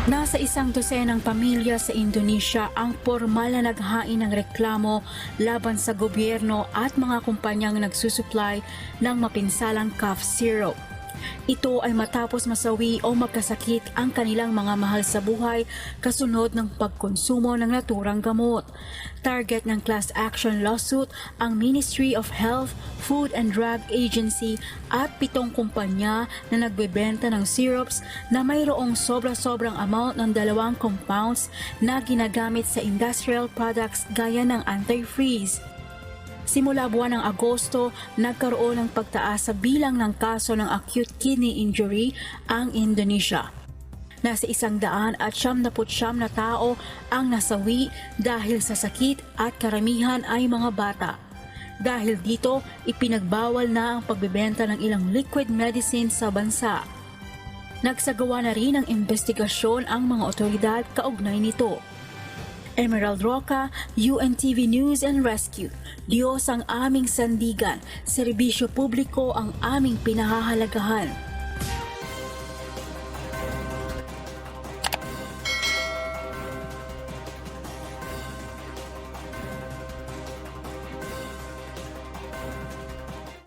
Nasa 100 pamilya sa Indonesia ang pormal na naghain ng reklamo laban sa gobyerno at mga kumpanyang nagsusupply ng mapinsalang cough syrup. Ito ay matapos masawi o magkasakit ang kanilang mga mahal sa buhay kasunod ng pagkonsumo ng naturang gamot. Target ng class action lawsuit ang Ministry of Health, Food and Drug Agency at 7 kumpanya na nagbebenta ng syrups na mayroong sobra-sobrang amount ng 2 compounds na ginagamit sa industrial products gaya ng antifreeze. Simula buwan ng Agosto, nagkaroon ng pagtaas sa bilang ng kaso ng acute kidney injury ang Indonesia. Nasa 179 na tao ang nasawi dahil sa sakit at karamihan ay mga bata. Dahil dito, ipinagbawal na ang pagbebenta ng ilang liquid medicine sa bansa. Nagsagawa na rin ng investigasyon ang mga otoridad kaugnay nito. Emerald Roca, UNTV News and Rescue. Diyos ang aming sandigan, serbisyo publiko ang aming pinahahalagahan.